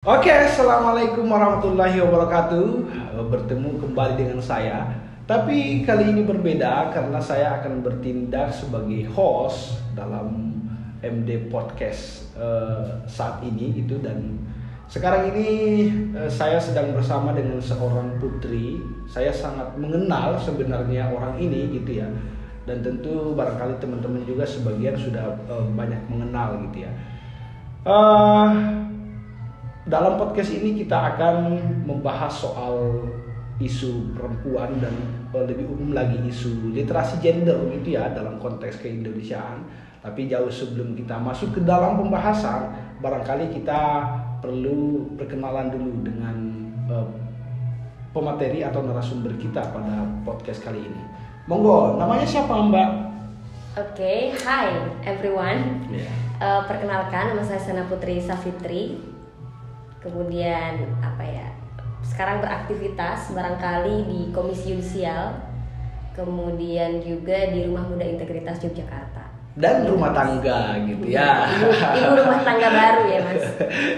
Oke, assalamualaikum warahmatullahi wabarakatuh. Bertemu kembali dengan saya. Tapi kali ini berbeda karena saya akan bertindak sebagai host dalam MD Podcast saat ini gitu. Dan sekarang ini saya sedang bersama dengan seorang putri. Saya sangat mengenal sebenarnya orang ini gitu ya. Dan tentu barangkali teman-teman juga sebagian sudah banyak mengenal gitu ya. Dalam podcast ini kita akan membahas soal isu perempuan dan lebih umum lagi isu literasi gender gitu ya dalam konteks keindonesiaan. Tapi jauh sebelum kita masuk ke dalam pembahasan, barangkali kita perlu perkenalan dulu dengan pemateri atau narasumber kita pada podcast kali ini. Monggo, namanya siapa Mbak? Oke, hi everyone. Yeah. Perkenalkan, nama saya Sena Putri Safitri. Kemudian sekarang beraktivitas barangkali di Komisi Yudisial, kemudian juga di Rumah Muda Integritas Yogyakarta. Dan rumah tangga gitu ya. Ibu rumah tangga baru ya Mas.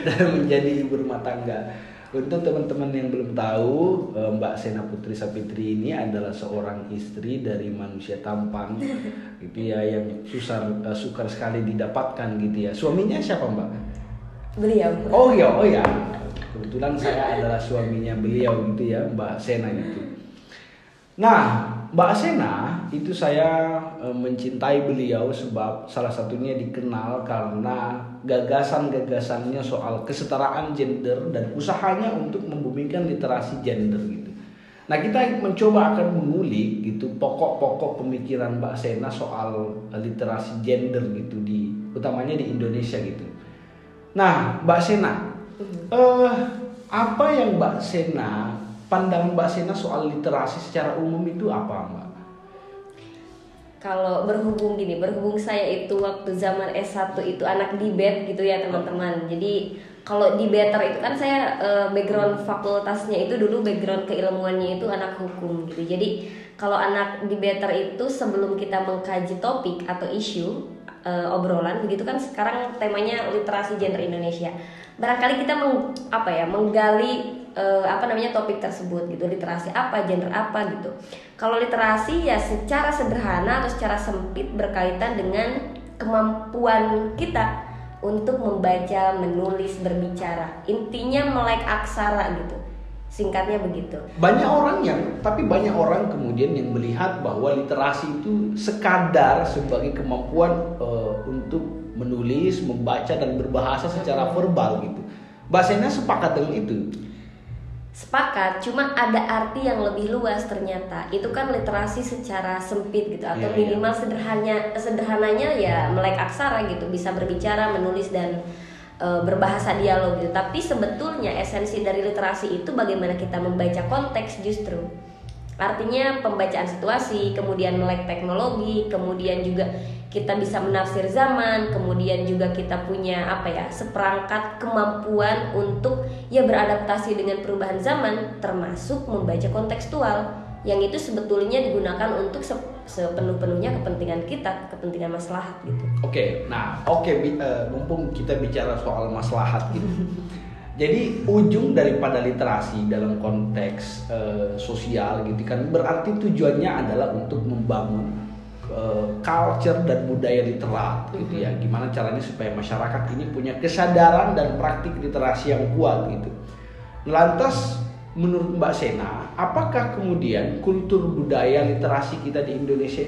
Dan menjadi ibu rumah tangga. Untuk teman-teman yang belum tahu, Mbak Sena Putri Safitri ini adalah seorang istri dari manusia tampan gitu ya, yang sukar sekali didapatkan gitu ya. Suaminya siapa Mbak? Beliau. Oh ya. Kebetulan saya adalah suaminya beliau gitu ya, Mbak Sena gitu. Nah, Mbak Sena itu saya mencintai beliau sebab salah satunya dikenal karena gagasan-gagasannya soal kesetaraan gender dan usahanya untuk membumikan literasi gender gitu. Nah, kita mencoba akan mengulik gitu pokok-pokok pemikiran Mbak Sena soal literasi gender gitu utamanya di Indonesia gitu. Nah, Mbak Sena, apa yang pandangan Mbak Sena soal literasi secara umum itu apa, Mbak? Kalau berhubung saya itu waktu zaman S1 itu anak debate gitu ya teman-teman. Jadi kalau debater itu kan saya background fakultasnya itu dulu background keilmuannya itu anak hukum gitu. Jadi kalau anak debater itu sebelum kita mengkaji topik atau isu obrolan begitu kan, sekarang temanya literasi gender Indonesia. Barangkali kita menggali topik tersebut gitu, literasi apa, gender apa gitu. Kalau literasi ya secara sederhana atau secara sempit berkaitan dengan kemampuan kita untuk membaca, menulis, berbicara. Intinya melek aksara gitu. Singkatnya begitu. Banyak orang kemudian yang melihat bahwa literasi itu sekadar sebagai kemampuan untuk menulis, membaca dan berbahasa secara verbal gitu. Mbak Sena sepakat dengan itu? Sepakat, cuma ada arti yang lebih luas ternyata. Itu kan literasi secara sempit gitu, atau minimal sederhananya ya melek aksara gitu, bisa berbicara, menulis dan berbahasa dialog gitu. Tapi sebetulnya esensi dari literasi itu bagaimana kita membaca konteks justru. Artinya pembacaan situasi, kemudian melek teknologi, kemudian juga kita bisa menafsir zaman, kemudian juga kita punya seperangkat kemampuan untuk beradaptasi dengan perubahan zaman, termasuk membaca kontekstual yang itu sebetulnya digunakan untuk sepenuh-penuhnya kepentingan kita, kepentingan maslahat gitu. Mumpung kita bicara soal maslahat gitu. Jadi ujung daripada literasi dalam konteks sosial gitu kan, berarti tujuannya adalah untuk membangun culture dan budaya literat gitu ya. Gimana caranya supaya masyarakat ini punya kesadaran dan praktik literasi yang kuat gitu. Lantas menurut Mbak Sena, apakah kemudian kultur budaya literasi kita di Indonesia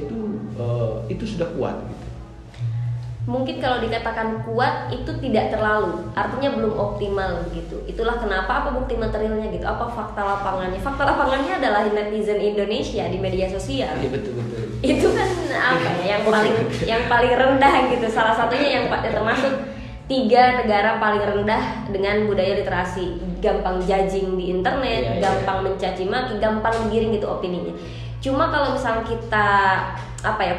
itu sudah kuat gitu? Mungkin kalau dikatakan kuat itu tidak terlalu, artinya belum optimal gitu. Itulah kenapa, apa bukti materialnya gitu, apa fakta lapangannya. Fakta lapangannya adalah netizen Indonesia di media sosial. Iya, betul. Itu kan yang paling rendah gitu. Salah satunya yang termasuk 3 negara paling rendah dengan budaya literasi. Gampang judging di internet, gampang mencaci maki, gampang menggiring gitu opininya. Cuma kalau misalnya kita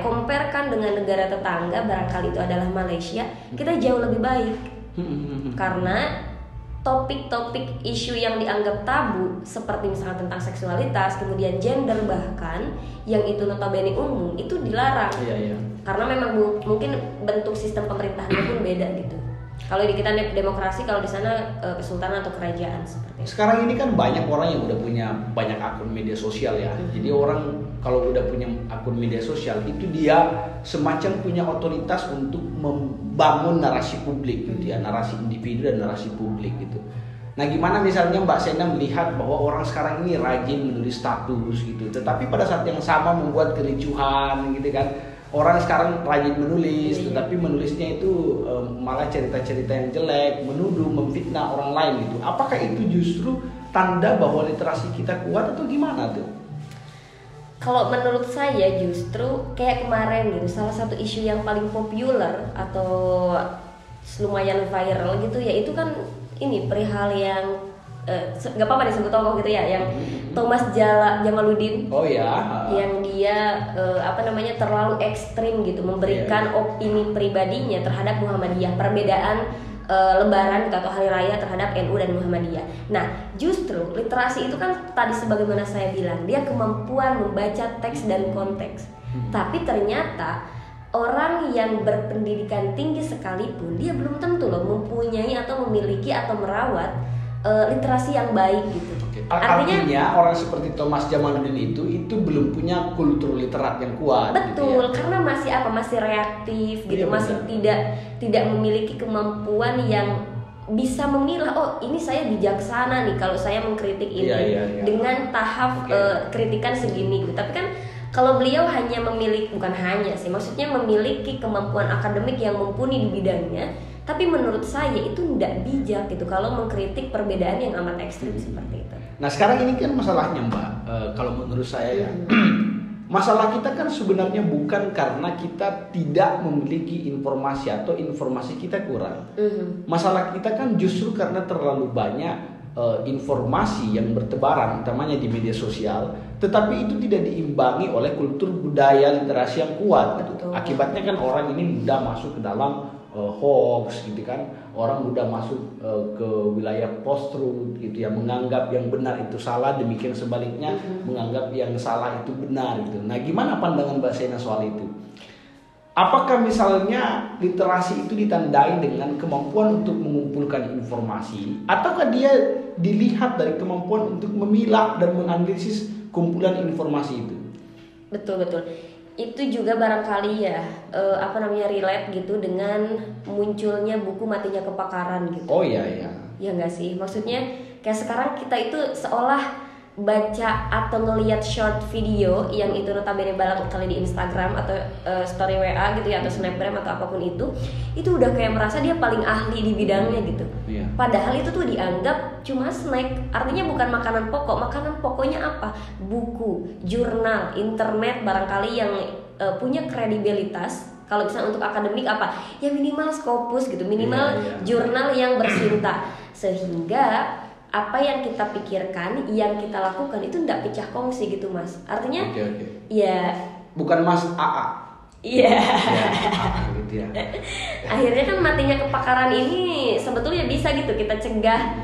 comparekan dengan negara tetangga, barangkali itu adalah Malaysia, kita jauh lebih baik. Karena topik-topik isu yang dianggap tabu seperti misalnya tentang seksualitas, kemudian gender bahkan yang itu notabene umum, itu dilarang. Karena memang mungkin bentuk sistem pemerintahannya pun beda gitu. Kalau di kita demokrasi, kalau di sana kesultanan atau kerajaan seperti itu. Sekarang ini kan banyak orang yang udah punya banyak akun media sosial ya. Jadi orang kalau udah punya akun media sosial itu dia semacam punya otoritas untuk membangun narasi publik gitu ya, narasi individu dan narasi publik gitu. Nah, gimana misalnya Mbak Sena melihat bahwa orang sekarang ini rajin menulis status gitu, tetapi pada saat yang sama membuat kericuhan gitu kan. Orang sekarang rajin menulis, tetapi menulisnya itu malah cerita-cerita yang jelek, menuduh, memfitnah orang lain gitu. Apakah itu justru tanda bahwa literasi kita kuat atau gimana tuh? Kalau menurut saya justru kayak kemarin gitu, salah satu isu yang paling populer atau lumayan viral gitu ya, itu kan ini perihal yang nggak apa-apa disebut tokoh gitu ya, yang Thomas Jamaluddin. Oh ya. Yang dia terlalu ekstrim gitu, memberikan opini pribadinya terhadap Muhammadiyah, perbedaan Lebaran atau hari raya terhadap NU dan Muhammadiyah. Nah, justru literasi itu kan tadi sebagaimana saya bilang, dia kemampuan membaca teks dan konteks. Tapi ternyata orang yang berpendidikan tinggi sekalipun dia belum tentu loh mempunyai atau memiliki atau merawat literasi yang baik gitu. Artinya orang seperti Thomas Jamaluddin itu belum punya kultur literat yang kuat. Betul, gitu ya? Karena masih reaktif gitu, masih tidak memiliki kemampuan yang bisa memilah, oh ini saya bijaksana nih kalau saya mengkritik ini dengan tahap kritikan segini gitu. Tapi kan kalau beliau hanya memiliki, bukan hanya sih, maksudnya memiliki kemampuan akademik yang mumpuni di bidangnya, tapi menurut saya itu tidak bijak gitu kalau mengkritik perbedaan yang amat ekstrim seperti itu. Nah sekarang ini kan masalahnya Mbak, kalau menurut saya ya, masalah kita kan sebenarnya bukan karena kita tidak memiliki informasi atau informasi kita kurang. Masalah kita kan justru karena terlalu banyak informasi yang bertebaran, utamanya di media sosial, tetapi itu tidak diimbangi oleh kultur budaya literasi yang kuat. Gitu. Akibatnya kan orang ini mudah masuk ke dalam hoax gitu kan, orang mudah masuk ke wilayah post-truth gitu ya, menganggap yang benar itu salah, demikian sebaliknya menganggap yang salah itu benar gitu. Nah gimana pandangan Mbak Sena soal itu? Apakah misalnya literasi itu ditandai dengan kemampuan untuk mengumpulkan informasi, ataukah dia dilihat dari kemampuan untuk memilah dan menganalisis kumpulan informasi itu? Betul. Itu juga barangkali ya relate gitu dengan munculnya buku Matinya Kepakaran gitu. Oh iya. Ya nggak sih, maksudnya kayak sekarang kita itu seolah baca atau ngelihat short video yang itu notabene barangkali di Instagram atau story WA gitu ya, atau snapgram atau apapun itu udah kayak merasa dia paling ahli di bidangnya gitu. Padahal itu tuh dianggap cuma snack, artinya bukan makanan pokok. Makanan pokoknya apa? Buku, jurnal, internet barangkali yang punya kredibilitas. Kalau misalnya untuk akademik apa? Ya minimal Scopus gitu, minimal jurnal yang bersinta, sehingga apa yang kita pikirkan, yang kita lakukan itu tidak pecah kongsi gitu Mas. Artinya ya bukan Mas AA. Iya. Gitu ya. Akhirnya kan Matinya Kepakaran ini sebetulnya bisa gitu kita cegah.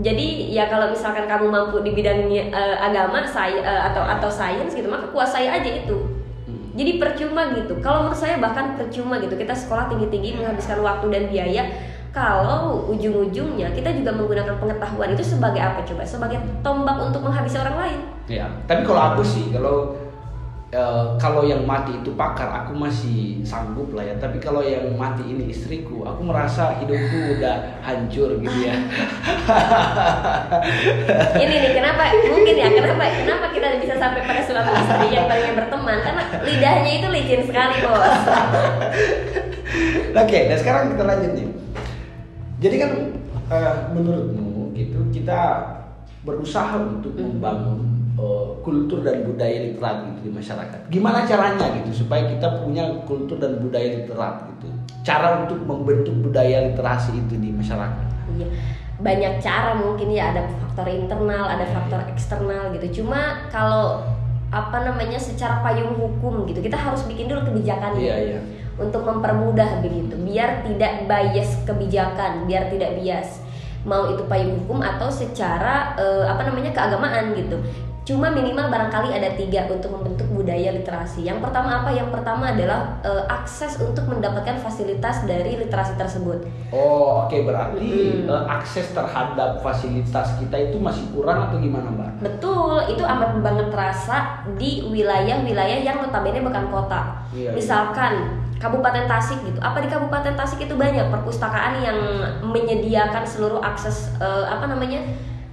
Jadi ya kalau misalkan kamu mampu di bidang agama atau sains gitu, maka kuasai aja itu. Jadi percuma gitu. Kalau menurut saya bahkan percuma gitu kita sekolah tinggi-tinggi menghabiskan waktu dan biaya, kalau ujung-ujungnya kita juga menggunakan pengetahuan itu sebagai apa coba? Sebagai tombak untuk menghabisi orang lain. Ya, tapi kalau aku sih, kalau yang mati itu pakar, aku masih sanggup lah ya. Tapi kalau yang mati ini istriku, aku merasa hidupku udah hancur gitu ya. Ini nih kenapa kita bisa sampai pada suatu istri yang pengen berteman, karena lidahnya itu licin sekali bos. Oke, nah sekarang kita lanjut nih. Jadi kan menurutmu gitu kita berusaha untuk membangun kultur dan budaya literat gitu di masyarakat. Gimana caranya gitu supaya kita punya kultur dan budaya literat gitu? Cara untuk membentuk budaya literasi itu di masyarakat. Iya. Banyak cara mungkin ya, ada faktor internal, ada faktor eksternal gitu. Cuma kalau secara payung hukum gitu, kita harus bikin dulu kebijakannya. Iya. Untuk mempermudah begitu, biar tidak bias kebijakan, biar tidak bias. mau itu payung hukum atau secara keagamaan gitu. Cuma minimal barangkali ada 3 untuk membentuk budaya literasi. Yang pertama apa? Yang pertama adalah akses untuk mendapatkan fasilitas dari literasi tersebut. Oh, oke, berarti akses terhadap fasilitas kita itu masih kurang atau gimana, Mbak? Betul, itu amat banget terasa di wilayah-wilayah yang notabene bukan kota. Iya, Misalkan Kabupaten Tasik gitu. Apa di Kabupaten Tasik itu banyak perpustakaan yang menyediakan seluruh akses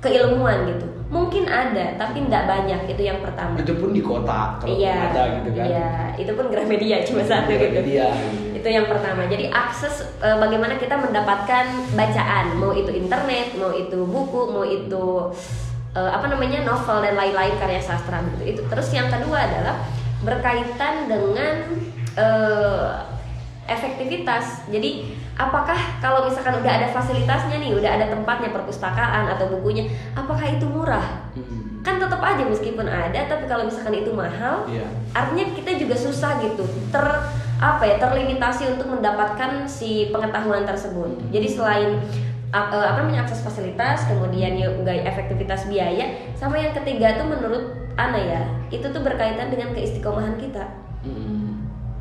keilmuan gitu. Mungkin ada, tapi tidak banyak. Itu yang pertama. Itu pun di kota, kalau Iya, ada gitu kan. Iya, itu pun Gramedia cuma satu gitu. Gramedia. Itu yang pertama. Jadi akses bagaimana kita mendapatkan bacaan, mau itu internet, mau itu buku, mau itu novel dan lain-lain karya sastra gitu. Itu. Terus yang kedua adalah berkaitan dengan efektivitas. Jadi apakah kalau misalkan udah ada fasilitasnya nih, udah ada tempatnya, perpustakaan atau bukunya, apakah itu murah? Kan tetap aja meskipun ada, tapi kalau misalkan itu mahal, artinya kita juga susah gitu, terlimitasi untuk mendapatkan si pengetahuan tersebut. Jadi selain akses fasilitas, kemudian juga efektivitas biaya, sama yang ketiga tuh menurut Ana ya, itu tuh berkaitan dengan keistiqomahan kita.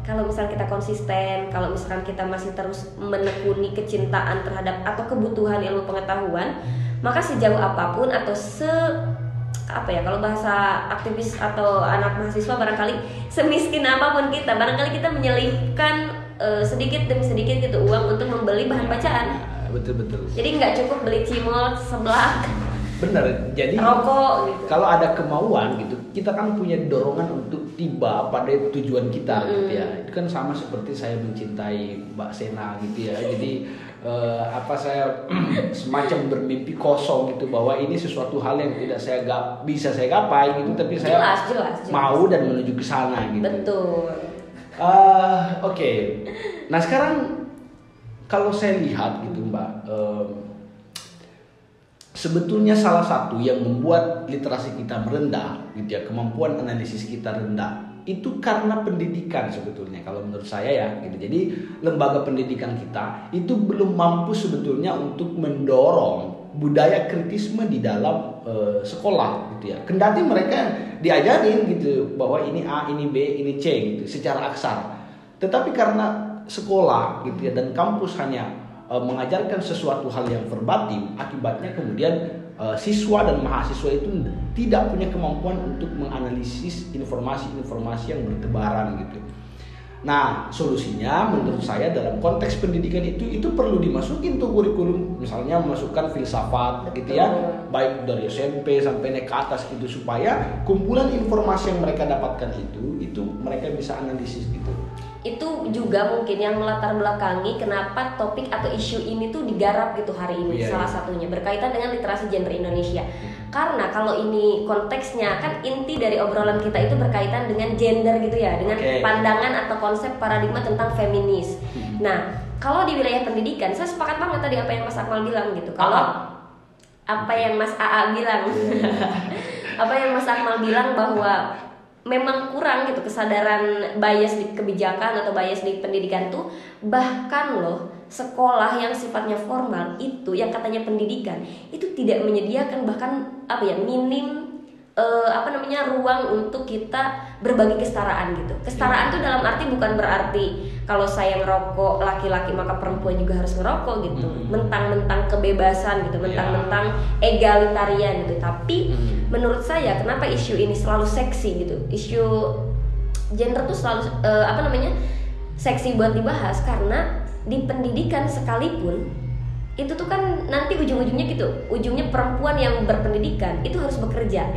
Kalau misalkan kita konsisten, kalau misalkan kita masih terus menekuni kecintaan terhadap atau kebutuhan ilmu pengetahuan, maka sejauh apapun atau kalau bahasa aktivis atau anak mahasiswa barangkali semiskin apapun kita, barangkali kita menyelipkan sedikit demi sedikit gitu uang untuk membeli bahan bacaan. Betul. Jadi nggak cukup beli cimol seblak. Benar, jadi rokok gitu. Kalau ada kemauan gitu, kita kan punya dorongan untuk tiba pada tujuan kita gitu ya. Itu kan sama seperti saya mencintai Mbak Sena gitu ya. Jadi saya semacam bermimpi kosong gitu bahwa ini sesuatu hal yang tidak bisa saya gapai gitu, tapi saya jelas. mau dan menuju ke sana gitu. Betul. Oke. Nah sekarang kalau saya lihat gitu Mbak, sebetulnya salah satu yang membuat literasi kita merendah gitu ya, kemampuan analisis kita rendah, itu karena pendidikan sebetulnya kalau menurut saya ya gitu. Jadi lembaga pendidikan kita itu belum mampu sebetulnya untuk mendorong budaya kritisme di dalam sekolah gitu ya. Kendati mereka diajarin gitu bahwa ini A, ini B, ini C gitu secara aksara. Tetapi karena sekolah gitu ya dan kampus hanya mengajarkan sesuatu hal yang verbatim, akibatnya kemudian siswa dan mahasiswa itu tidak punya kemampuan untuk menganalisis informasi-informasi yang bertebaran gitu. Nah, solusinya menurut saya dalam konteks pendidikan itu perlu dimasukin tuh kurikulum, misalnya memasukkan filsafat gitu ya, baik dari SMP sampai naik ke atas gitu, supaya kumpulan informasi yang mereka dapatkan itu mereka bisa analisis gitu. Itu juga mungkin yang melatar belakangi kenapa topik atau isu ini tuh digarap gitu hari ini. Salah satunya berkaitan dengan literasi gender Indonesia. Karena kalau ini konteksnya kan inti dari obrolan kita itu berkaitan dengan gender gitu ya, dengan pandangan atau konsep paradigma tentang feminis. Nah, kalau di wilayah pendidikan saya sepakat banget tadi apa yang Mas Akmal bilang gitu. Kalau apa yang Mas AA bilang, apa yang Mas Akmal bilang bahwa memang kurang gitu kesadaran bias di kebijakan atau bias di pendidikan tuh. Bahkan loh sekolah yang sifatnya formal itu yang katanya pendidikan itu tidak menyediakan bahkan minim ruang untuk kita berbagi kesetaraan gitu. Kesetaraan tuh dalam arti bukan berarti kalau saya ngerokok laki-laki maka perempuan juga harus ngerokok gitu. Mentang-mentang kebebasan gitu, mentang-mentang egalitarian gitu. Tapi menurut saya kenapa isu ini selalu seksi gitu. Isu gender tuh selalu seksi buat dibahas karena di pendidikan sekalipun itu tuh kan nanti ujung-ujungnya gitu, ujungnya perempuan yang berpendidikan itu harus bekerja.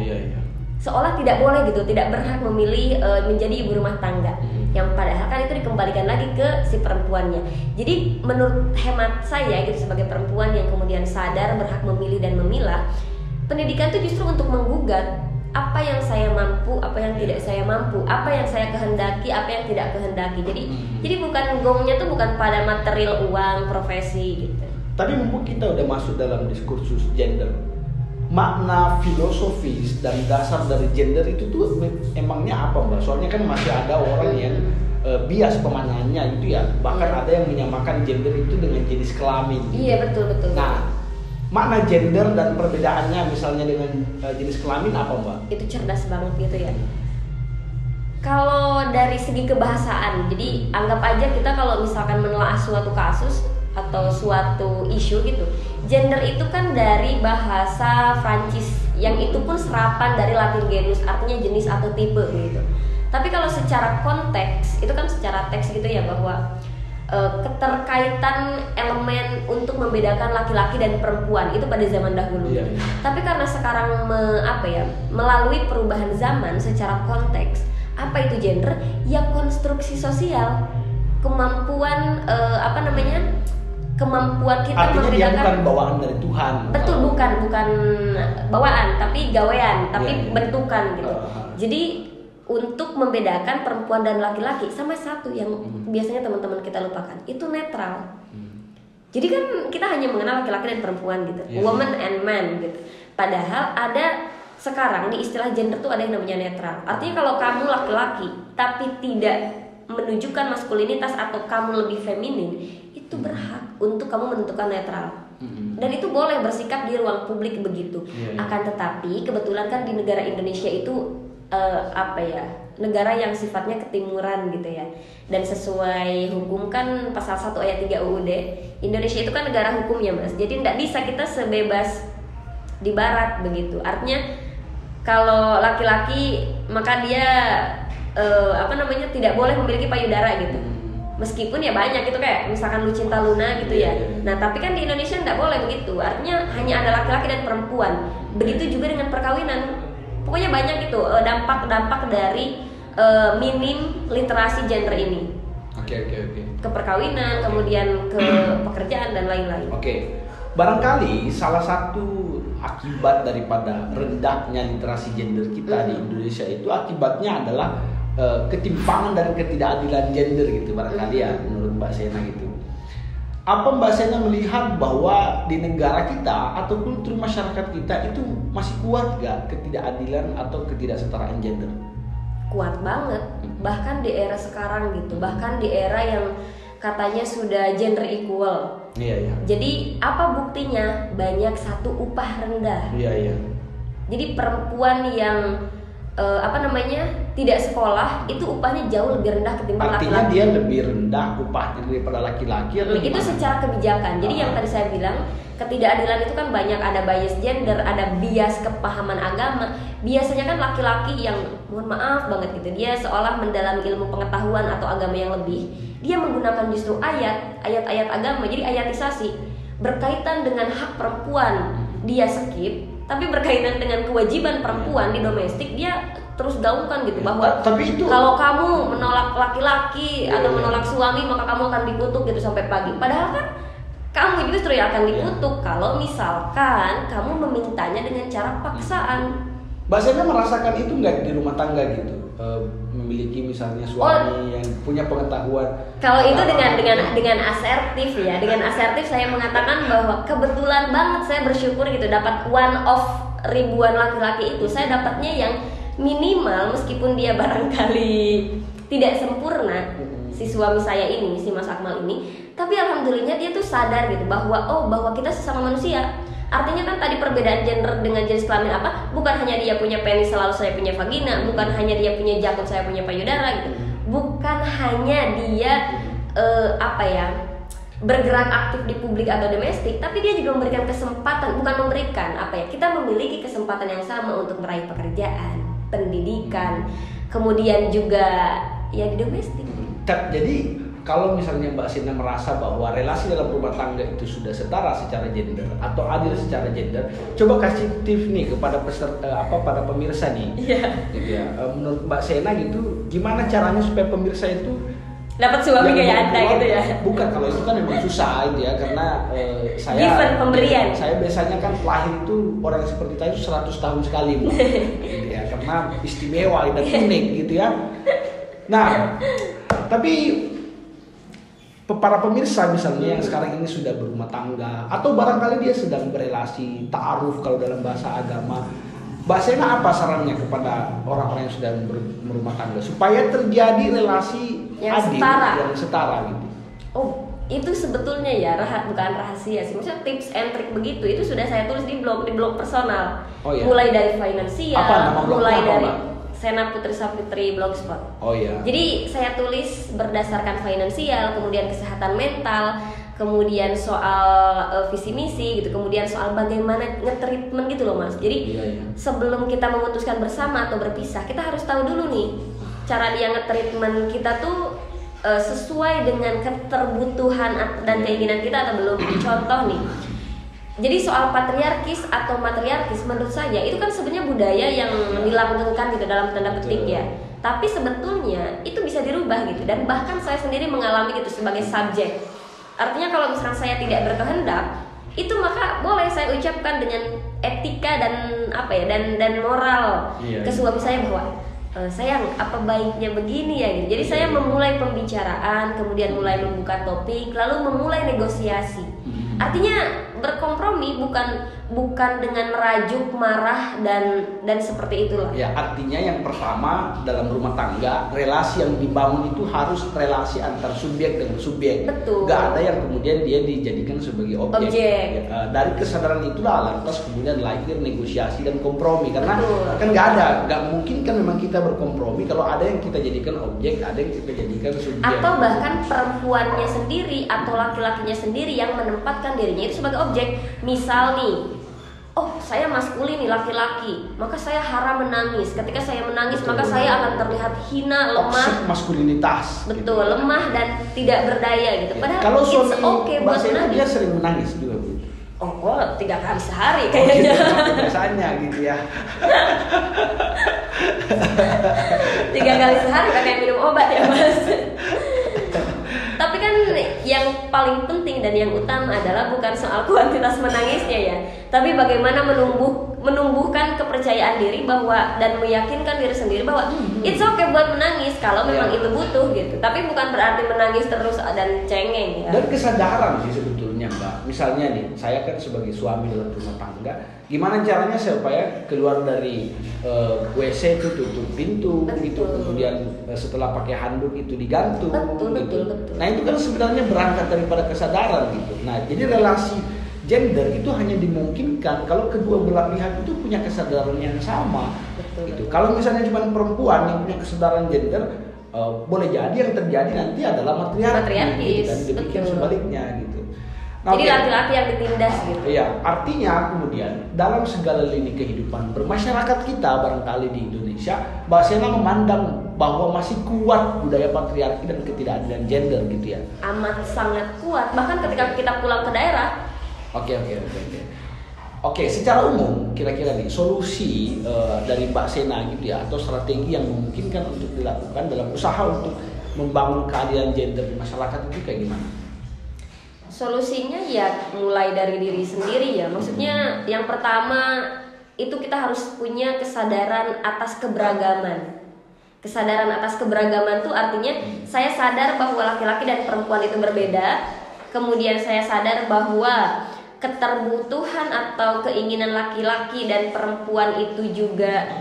Seolah tidak boleh gitu, tidak berhak memilih menjadi ibu rumah tangga. Yang padahal kan itu dikembalikan lagi ke si perempuannya. Jadi menurut hemat saya gitu sebagai perempuan yang kemudian sadar berhak memilih dan memilah, pendidikan itu justru untuk menggugat apa yang saya mampu, apa yang tidak saya mampu, apa yang saya kehendaki, apa yang tidak kehendaki. Jadi bukan gongnya tuh bukan pada material uang, profesi gitu. Tapi mumpung kita udah masuk dalam diskursus gender, makna filosofis dan dasar dari gender itu tuh emangnya apa Mbak? Soalnya kan masih ada orang yang bias pemandangannya gitu ya. Bahkan ada yang menyamakan gender itu dengan jenis kelamin gitu. Iya betul. Nah, makna gender dan perbedaannya misalnya dengan jenis kelamin apa Mbak? Itu cerdas banget gitu ya. Kalau dari segi kebahasaan, jadi anggap aja kita kalau misalkan menelaah suatu kasus atau suatu isu gitu, gender itu kan dari bahasa Prancis yang itu pun serapan dari Latin genus, artinya jenis atau tipe gitu. Tapi kalau secara konteks itu kan secara teks gitu ya, bahwa keterkaitan elemen untuk membedakan laki-laki dan perempuan itu pada zaman dahulu. Iya. Tapi karena sekarang melalui perubahan zaman secara konteks, apa itu gender? Ya konstruksi sosial, kemampuan kemampuan kita Artinya dia membedakan. bukan bawaan dari Tuhan. Betul, bukan bawaan, tapi gawean, tapi Iya. bentukan gitu. Jadi untuk membedakan perempuan dan laki-laki, sama satu yang biasanya teman-teman kita lupakan, itu netral. Jadi kan kita hanya mengenal laki-laki dan perempuan gitu, Yes. woman and man gitu. Padahal ada sekarang di istilah gender tuh ada yang namanya netral. Artinya kalau kamu laki-laki tapi tidak menunjukkan maskulinitas atau kamu lebih feminin, itu berhak untuk kamu menentukan netral. Dan itu boleh bersikap di ruang publik begitu. Yeah. Akan tetapi kebetulan kan di negara Indonesia itu negara yang sifatnya ketimuran gitu ya. Dan sesuai hukum kan pasal 1 ayat 3 UUD, Indonesia itu kan negara hukum ya Mas. Jadi tidak bisa kita sebebas di barat begitu. Artinya kalau laki-laki maka dia tidak boleh memiliki payudara gitu. Meskipun ya banyak itu kayak misalkan Lucinta Luna gitu ya. Nah tapi kan di Indonesia tidak boleh begitu. Artinya hanya ada laki-laki dan perempuan. Begitu juga dengan perkawinan. Pokoknya banyak gitu dampak-dampak dari minim literasi gender ini. Oke. Ke perkawinan, kemudian ke pekerjaan dan lain-lain. Oke. Barangkali salah satu akibat daripada rendahnya literasi gender kita di Indonesia itu akibatnya adalah ketimpangan dan ketidakadilan gender gitu barangkali ya menurut Mbak Sena gitu. Apa Mbak Sena melihat bahwa di negara kita atau kultur masyarakat kita itu masih kuat gak ketidakadilan atau ketidaksetaraan gender? Kuat banget, bahkan di era sekarang gitu, bahkan di era yang katanya sudah gender equal. Iya. Jadi apa buktinya? Banyak satu upah rendah. Iya. Jadi perempuan yang tidak sekolah itu upahnya jauh lebih rendah ketimbang Artinya laki-laki. dia lebih rendah upahnya daripada laki-laki atau Itu gimana? secara kebijakan. Jadi yang tadi saya bilang ketidakadilan itu kan banyak, ada bias gender, ada bias kepahaman agama. Biasanya kan laki-laki yang mohon maaf banget gitu, dia seolah mendalami ilmu pengetahuan atau agama yang lebih, dia menggunakan justru ayat-ayat agama, jadi ayatisasi berkaitan dengan hak perempuan dia skip, tapi berkaitan dengan kewajiban perempuan di domestik dia terus gaungkan gitu, bahwa Tapi itu kalau kamu menolak laki-laki atau menolak suami maka kamu akan dikutuk gitu sampai pagi. Padahal kan kamu justru yang akan dikutuk kalau misalkan kamu memintanya dengan cara paksaan. Mbak Sena merasakan itu nggak di rumah tangga gitu? Memiliki misalnya suami yang punya pengetahuan. Kalau itu dengan asertif ya, dengan asertif saya mengatakan bahwa kebetulan banget saya bersyukur gitu dapat one of ribuan laki-laki itu, saya dapatnya yang minimal meskipun dia barangkali tidak sempurna, si suami saya ini, si Mas Akmal ini, tapi alhamdulillah dia tuh sadar gitu bahwa kita sesama manusia. Artinya kan tadi perbedaan gender dengan jenis kelamin apa, bukan hanya dia punya penis selalu saya punya vagina, bukan hanya dia punya jakun saya punya payudara gitu, bukan hanya dia bergerak aktif di publik atau domestik, tapi dia juga memberikan kesempatan, kita memiliki kesempatan yang sama untuk meraih pekerjaan, pendidikan, kemudian juga ya di domestik. Jadi kalau misalnya Mbak Sena merasa bahwa relasi dalam rumah tangga itu sudah setara secara gender atau adil secara gender, coba kasih tips nih kepada pada pemirsa nih. Iya. Gitu ya. Menurut Mbak Sena gitu, gimana caranya supaya pemirsa itu dapat suami kayak Anda gitu ya? Bukan, kalau itu kan memang susah gitu ya, karena saya Given pemberian. Saya biasanya kan lahir itu orang yang seperti tadi 100 tahun sekali Mbak. Gitu ya, karena istimewa dan unik gitu ya. Nah, tapi para pemirsa misalnya yang sekarang ini sudah berumah tangga atau barangkali dia sedang berelasi ta'aruf kalau dalam bahasa agama, Mbak Sena apa sarannya kepada orang-orang yang sudah berumah tangga supaya terjadi relasi yang adil, setara. yang setara gitu? Oh, itu sebetulnya ya bukan rahasia sih, maksudnya tips and trick begitu itu sudah saya tulis di blog personal. Oh, iya. Mulai dari finansial, Apa nama blognya, mulai apa, dari Mbak? Sena Putri Sapitri Blogspot. Oh iya. Jadi saya tulis berdasarkan finansial, kemudian kesehatan mental, kemudian soal visi misi gitu, kemudian soal bagaimana nge-treatment gitu loh Mas. Jadi Iya. sebelum kita memutuskan bersama atau berpisah, kita harus tahu dulu nih cara dia nge-treatment kita tuh sesuai dengan keterbutuhan dan keinginan kita atau belum. Contoh nih, jadi soal patriarkis atau matriarkis menurut saya itu kan sebenarnya budaya yang dilanggengkan gitu dalam tanda petik ya. Tapi sebetulnya itu bisa dirubah gitu, dan bahkan saya sendiri mengalami gitu sebagai subjek. Artinya kalau misalnya saya tidak berkehendak, itu maka boleh saya ucapkan dengan etika dan apa ya dan moral ke suami saya bahwa sayang, apa baiknya begini ya gitu. Jadi saya memulai pembicaraan, kemudian mulai membuka topik, lalu memulai negosiasi. Artinya berkompromi bukan dengan merajuk, marah dan seperti itulah. Ya, artinya yang pertama dalam rumah tangga, relasi yang dibangun itu harus relasi antar subjek dengan subjek. Betul. Gak ada yang kemudian dia dijadikan sebagai objek. Ya, dari kesadaran itulah lantas kemudian lahir negosiasi dan kompromi. Karena kan gak mungkin kan memang kita berkompromi kalau ada yang kita jadikan objek, ada yang kita jadikan subjek. Atau bahkan perempuannya sendiri atau laki-lakinya sendiri yang menempatkan dirinya itu sebagai objek. Misal nih, oh saya maskulin nih, laki-laki, maka saya haram menangis. Ketika saya menangis, maka saya akan terlihat hina, lemah. Toxic maskulinitas. Betul, gitu. Lemah dan tidak berdaya gitu. Padahal kalau it's okay buat menangis. Dia sering menangis juga Bu. Oh, kok 3 kali sehari kayaknya. Biasanya gitu ya. 3 kali sehari pakai minum obat ya Mas. Tapi kan yang paling penting dan yang utama adalah bukan soal kuantitas menangisnya ya, tapi bagaimana menumbuhkan kepercayaan diri bahwa dan meyakinkan diri sendiri bahwa it's okay buat menangis kalau memang itu butuh gitu. Tapi bukan berarti menangis terus dan cengeng ya. Dan kesadaran sih sebetulnya Mbak. Misalnya nih, saya kan sebagai suami dalam rumah tangga, gimana caranya supaya keluar dari WC itu tutup pintu gitu, kemudian setelah pakai handuk itu digantung gitu. Nah itu kan sebenarnya berangkat daripada kesadaran gitu. Nah jadi relasi gender itu hanya dimungkinkan kalau kedua belah pihak itu punya kesadaran yang sama. Gitu. Kalau misalnya cuma perempuan yang punya kesadaran gender, boleh jadi yang terjadi nanti adalah matriarki gitu, dan demikian sebaliknya gitu. Nah, jadi laki-laki yang ditindas gitu. Iya, artinya kemudian dalam segala lini kehidupan bermasyarakat kita barangkali di Indonesia, Mbak Sena memandang bahwa masih kuat budaya patriarki dan ketidakadilan gender gitu ya. Amat sangat kuat, bahkan ketika kita pulang ke daerah. Oke, secara umum kira-kira nih solusi dari Mbak Sena gitu ya, atau strategi yang memungkinkan untuk dilakukan dalam usaha untuk membangun keadilan gender di masyarakat itu kayak gimana? Solusinya ya mulai dari diri sendiri ya. Maksudnya yang pertama itu kita harus punya kesadaran atas keberagaman. Kesadaran atas keberagaman itu artinya saya sadar bahwa laki-laki dan perempuan itu berbeda. Kemudian saya sadar bahwa keterbutuhan atau keinginan laki-laki dan perempuan itu juga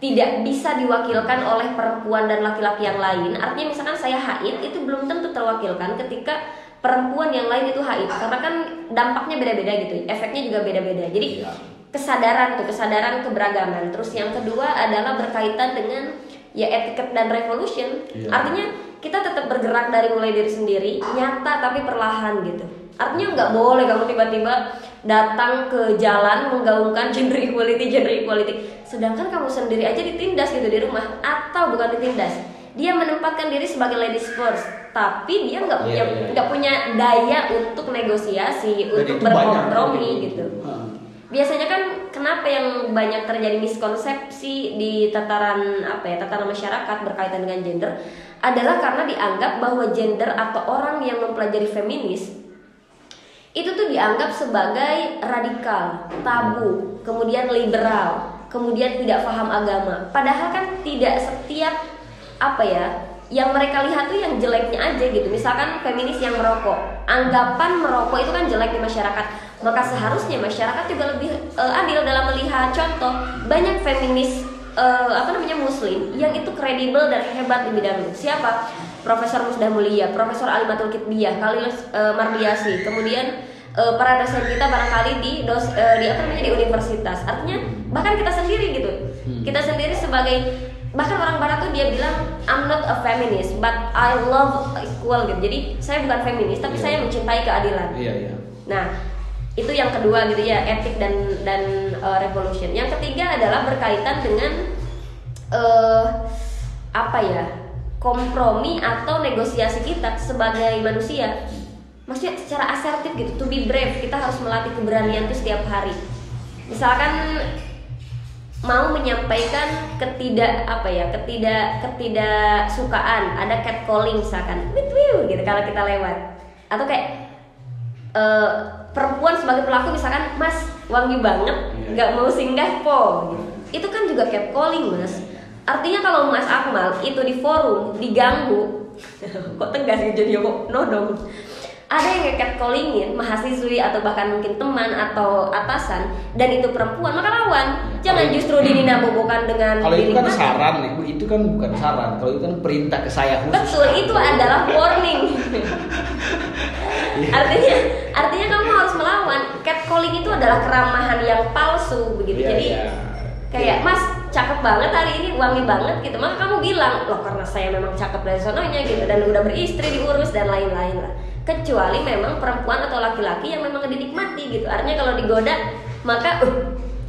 tidak bisa diwakilkan oleh perempuan dan laki-laki yang lain. Artinya misalkan saya haid itu belum tentu terwakilkan ketika perempuan yang lain itu haid, karena kan dampaknya beda-beda gitu, efeknya juga beda-beda. Jadi kesadaran keberagaman. Terus yang kedua adalah berkaitan dengan ya etiket dan revolution. Artinya kita tetap bergerak dari mulai diri sendiri, nyata tapi perlahan gitu. Artinya nggak boleh kamu tiba-tiba datang ke jalan menggaungkan gender equality, sedangkan kamu sendiri aja ditindas gitu di rumah, atau bukan ditindas, dia menempatkan diri sebagai ladies first, tapi dia nggak punya daya untuk negosiasi, untuk berkompromi gitu. Biasanya kan kenapa yang banyak terjadi miskonsepsi di tataran masyarakat berkaitan dengan gender adalah karena dianggap bahwa gender atau orang yang mempelajari feminis itu tuh dianggap sebagai radikal, tabu, kemudian liberal, kemudian tidak paham agama. Padahal kan tidak setiap yang mereka lihat tuh yang jeleknya aja gitu. Misalkan feminis yang merokok, anggapan merokok itu kan jelek di masyarakat, maka seharusnya masyarakat juga lebih adil dalam melihat. Contoh, banyak feminis muslim yang itu kredibel dan hebat di bidang itu. Siapa? Profesor Musdah Mulia, Profesor Alimatul Kitbiyah, Khalil Mardiasi, kemudian para dosen kita barangkali di universitas. Artinya bahkan kita sendiri gitu. Kita sendiri sebagai, bahkan orang barat tuh dia bilang I'm not a feminist but I love equal gitu. Jadi saya bukan feminis tapi saya mencintai keadilan. Nah, itu yang kedua gitu ya, etik dan revolution. Yang ketiga adalah berkaitan dengan kompromi atau negosiasi kita sebagai manusia. Maksudnya secara asertif gitu, to be brave. Kita harus melatih keberanian itu setiap hari. Misalkan mau menyampaikan ketidaksukaan, ada catcalling misalkan, gitu kalau kita lewat. Atau kayak perempuan sebagai pelaku misalkan, Mas wangi banget, nggak mau singgah po. Gitu. Itu kan juga catcalling, Mas. Artinya kalau Mas Akmal itu di forum diganggu, kok tegas gitu jadi kok nodong. Ada yang nge-catcallingin mahasiswi atau bahkan mungkin teman atau atasan dan itu perempuan, maka lawan. Jangan justru dininabobokan dengan kalau itu kan saran, itu kan bukan saran. Kalau itu kan perintah ke saya khusus. Betul, itu adalah warning. Artinya kamu harus melawan. Catcalling itu adalah keramahan yang palsu begitu. Jadi kayak Mas cakep banget hari ini, wangi banget gitu. Maka kamu bilang, loh karena saya memang cakep dari sononya gitu dan udah beristri, diurus dan lain-lain lah. Kecuali memang perempuan atau laki-laki yang memang dinikmati gitu. Artinya kalau digoda maka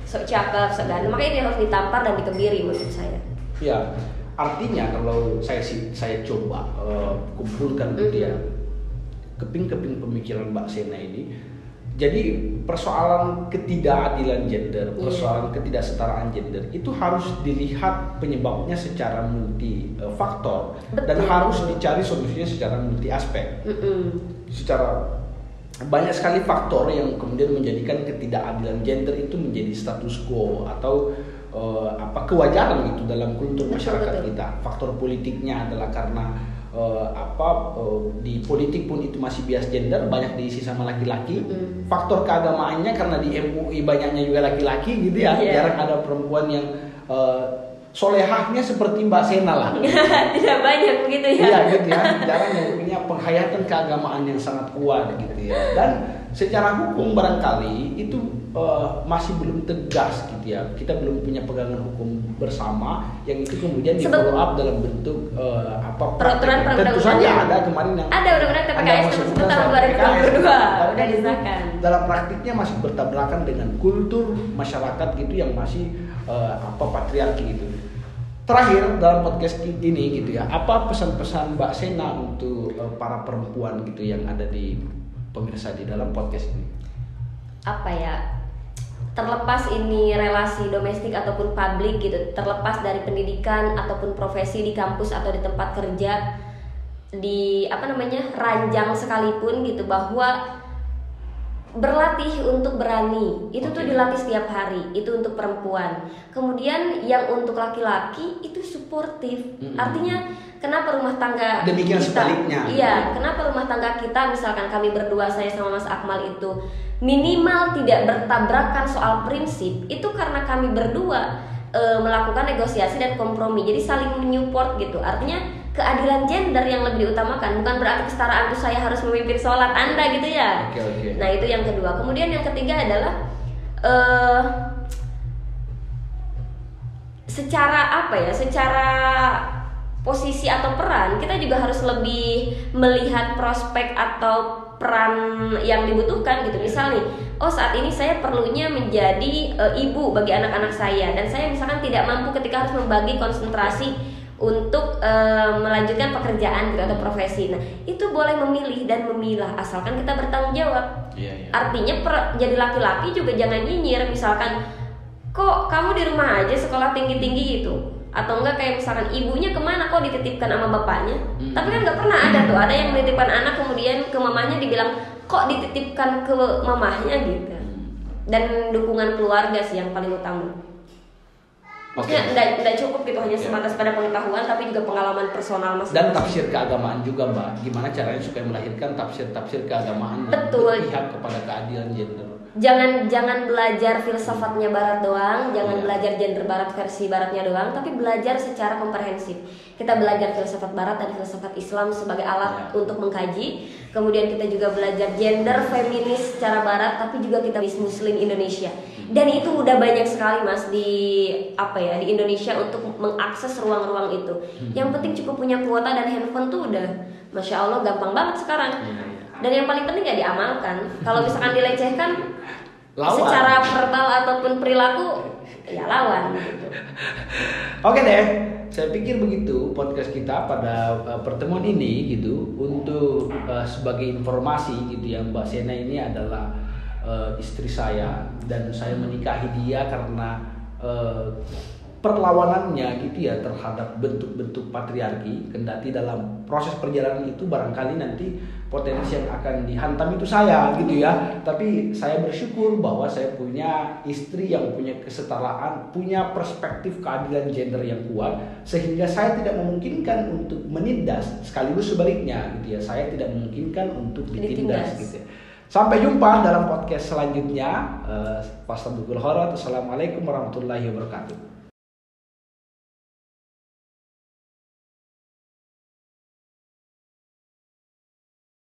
sok cakep, sok ganteng, maka itu harus ditampar dan dikebiri menurut saya. Ya, artinya kalau saya coba kumpulkan gitu ya keping-keping pemikiran Mbak Sena ini. Jadi persoalan ketidakadilan gender, persoalan ketidaksetaraan gender itu harus dilihat penyebabnya secara multi faktor dan harus dicari solusinya secara multi aspek. Secara banyak sekali faktor yang kemudian menjadikan ketidakadilan gender itu menjadi status quo atau kewajaran gitu dalam kultur masyarakat kita. Faktor politiknya adalah karena di politik pun itu masih bias gender, banyak diisi sama laki-laki. Faktor keagamaannya karena di MUI banyaknya juga laki-laki gitu ya. Jarang ada perempuan yang solehahnya seperti Mbak Sena lah. Tidak banyak begitu ya. Iya gitu ya. Jarang yang punya penghayatan keagamaan yang sangat kuat gitu ya. Dan secara hukum barangkali itu masih belum tegas gitu ya. Kita belum punya pegangan hukum bersama yang itu kemudian di follow up dalam bentuk peraturan tentu saja ada kemarin yang ada undang-undang TPKS tahun 2022 udah disahkan. Dalam praktiknya masih bertabrakan dengan kultur masyarakat gitu yang masih patriarki gitu. Terakhir dalam podcast ini gitu ya, apa pesan-pesan Mbak Sena untuk para perempuan gitu yang ada di pemirsa di dalam podcast ini? Terlepas ini relasi domestik ataupun publik gitu, terlepas dari pendidikan ataupun profesi di kampus atau di tempat kerja, di ranjang sekalipun gitu, bahwa berlatih untuk berani itu tuh dilatih setiap hari. Itu untuk perempuan. Kemudian yang untuk laki-laki itu suportif. Artinya kenapa rumah tangga demikian kita, sebaliknya. Iya, kenapa rumah tangga kita misalkan kami berdua, saya sama Mas Akmal itu minimal tidak bertabrakan soal prinsip, itu karena kami berdua melakukan negosiasi dan kompromi. Jadi saling menyupport gitu. Artinya keadilan gender yang lebih diutamakan, bukan berarti kesetaraan itu saya harus memimpin sholat Anda gitu ya. Nah itu yang kedua. Kemudian yang ketiga adalah secara posisi atau peran kita juga harus lebih melihat prospek atau peran yang dibutuhkan gitu. Misal nih, saat ini saya perlunya menjadi ibu bagi anak-anak saya, dan saya misalkan tidak mampu ketika harus membagi konsentrasi untuk melanjutkan pekerjaan gitu, atau profesi. Nah itu boleh memilih dan memilah asalkan kita bertanggung jawab. Artinya jadi laki-laki juga jangan nyinyir. Misalkan kok kamu di rumah aja sekolah tinggi-tinggi itu, atau enggak kayak misalkan ibunya kemana kok dititipkan sama bapaknya. Tapi kan nggak pernah ada tuh ada yang menitipkan anak kemudian ke mamahnya dibilang kok dititipkan ke mamahnya gitu. Dan dukungan keluarga sih yang paling utama. Maksudnya tidak cukup gitu hanya sebatas pada pengetahuan, tapi juga pengalaman personal masing-masing. Dan tafsir keagamaan juga Mbak, gimana caranya supaya melahirkan tafsir-tafsir keagamaan yang berpihak kepada keadilan gender. jangan belajar filsafatnya barat doang, jangan belajar gender barat versi baratnya doang, tapi belajar secara komprehensif. Kita belajar filsafat barat dan filsafat Islam sebagai alat untuk mengkaji. Kemudian kita juga belajar gender feminis secara barat, tapi juga kita muslim Indonesia. Dan itu udah banyak sekali Mas di di Indonesia untuk mengakses ruang-ruang itu. Yang penting cukup punya kuota dan handphone tuh udah Masya Allah gampang banget sekarang. Dan yang paling penting ya diamalkan. Kalau misalkan dilecehkan secara verbal ataupun perilaku, ya lawan gitu. Oke deh, saya pikir begitu podcast kita pada pertemuan ini gitu. Untuk sebagai informasi gitu ya, Mbak Sena ini adalah istri saya, dan saya menikahi dia karena perlawanannya gitu ya terhadap bentuk-bentuk patriarki. Kendati dalam proses perjalanan itu barangkali nanti potensi yang akan dihantam itu saya gitu ya, tapi saya bersyukur bahwa saya punya istri yang punya kesetaraan, punya perspektif keadilan gender yang kuat, sehingga saya tidak memungkinkan untuk menindas, sekaligus sebaliknya gitu ya, saya tidak memungkinkan untuk ditindas gitu ya. Sampai jumpa dalam podcast selanjutnya. Wassalamualaikum warahmatullahi wabarakatuh.